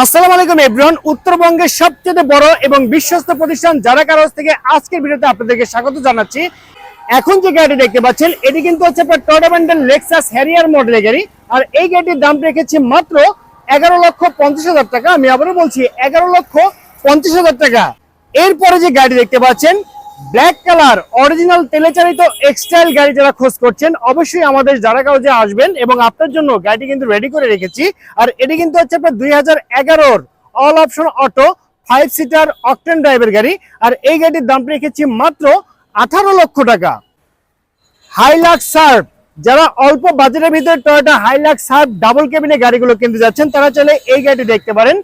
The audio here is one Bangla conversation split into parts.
আসসালামু আলাইকুম এভরিওয়ান। উত্তরবঙ্গের সবচেয়ে বড় এবং বিশ্বস্ত প্রতিষ্ঠান যারা কারোজ থেকে আজকের ভিডিওতে আপনাদেরকে স্বাগত জানাচ্ছি। এখন যে গাড়ি দেখতে পাচ্ছেন এটি কিন্তু হচ্ছে আপনার টয়োটা ব্র্যান্ডের লেক্সাস হ্যারিয়ার মডেলের গাড়ি। আর এই গাড়িটির দাম রেখেছি মাত্র 11,50,000 টাকা। আমি আবারও বলছি 11,50,000 টাকা। এরপরে যে গাড়ি দেখতে পাচ্ছেন ব্ল্যাক কালার অরিজিনাল তেলে চালিত এক্সটাইল গাড়ি যারা খোঁজ করছেন অবশ্যই আমাদের যারা কাগজে আসবেন এবং আপনার জন্য গাড়িটি কিন্তু রেডি করে রেখেছি। আর এটি কিন্তু হচ্ছে আপনার 2011 all option auto 5 seater octane ড্রাইভের গাড়ি। আর এই গাড়ির দাম রেখেছি মাত্র 18 লক্ষ টাকা। হাইলাক্স সার্ভ, যারা অল্প বাজেটের ভিতরে টয়োটা হাইলাক্স সার্ভ ডাবল কেবিনের গাড়িগুলো কিনতে যাচ্ছেন তারা চাইলে এই গাড়িটি দেখতে পারেন।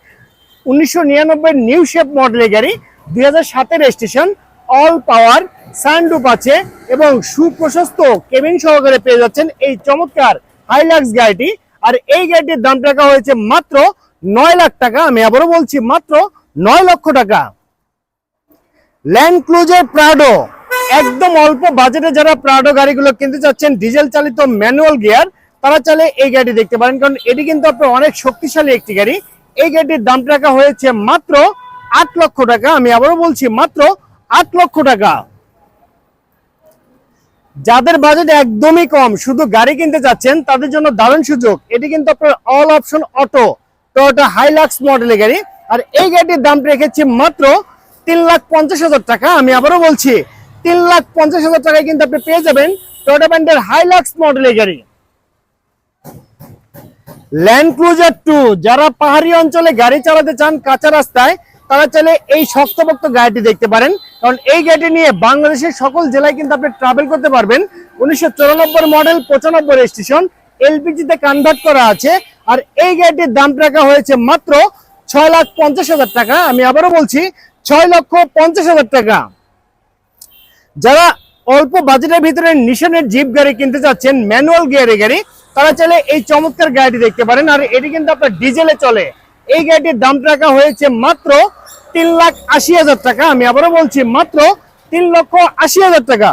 1999 নিউ শেপ মডেলের গাড়ি, 2007 রেজিস্ট্রেশন, অল পাওয়ার সানরুফ আছে এবং সুপ্রশস্ত কেবিন সহকারে পেয়ে যাচ্ছেন এই চমৎকার হাইলাক্স গাড়িটি। আর এই গাড়িটির দাম রাখা হয়েছে মাত্র 9 লাখ টাকা। আমি আবারও বলছি মাত্র 9 লক্ষ টাকা। ল্যান্ড ক্রুজার প্রাডো, একদম অল্প বাজেটে যারা প্রাডো গাড়িগুলো কিনতে চাচ্ছেন ডিজেল চালিত ম্যানুয়াল গিয়ার তারা চাইলে এই গাড়ি দেখতে পারেন, কারণ এটি কিন্তু আপনার অনেক শক্তিশালী একটি গাড়ি। এই গাড়িটির দাম রাখা হয়েছে মাত্র 8 লক্ষ টাকা। আমি আবারও বলছি মাত্র 8 লক্ষ টাকা। যাদের বাজেট একদমই কম শুধু গাড়ি কিনতে চাচ্ছেন তাদের জন্য দারুণ সুযোগ। এটি কিন্তু আপনার all option auto Toyota Hilux মডেলের গাড়ি। আর এই গাড়িটির দাম রেখেছি মাত্র 3,50,000 টাকা। আমি আবারও বলছি 3,50,000 টাকায় কিন্তু আপনি পেয়ে যাবেন টয়োটা ব্র্যান্ডের হাইলাক্স মডেলের গাড়ি। ল্যান্ড ক্রুজার 2, যারা পাহাড়ি অঞ্চলে গাড়ি চালাতে চান কাঁচা রাস্তায় তারা চাইলে এই শক্তপোক্ত গাড়িটি দেখতে পারেন, কারণ এই গাড়িটি নিয়ে বাংলাদেশের সকল জেলায় কিন্তু আপনি ট্রাভেল করতে পারবেন। 1994 মডেল, 95 রেজিস্ট্রেশন, এলপিজিতে কনভার্ট করা আছে। আর এই গাড়িটির দাম রাখা হয়েছে মাত্র 6,50,000 টাকা। আমি আবারও বলছি 6,50,000 টাকা। যারা অল্প বাজেটের ভিতরে নিশানের জিপ গাড়ি কিনতে চাচ্ছেন ম্যানুয়াল গিয়ারের গাড়ি তারা চাইলে এই চমৎকার গাড়িটি দেখতে পারেন। আর এটি কিন্তু আপনার ডিজেলে চলে। এই গাড়িটির দাম রাখা হয়েছে মাত্র 3,80,000 টাকা। আমি আবারও বলছি মাত্র 3,80,000 টাকা।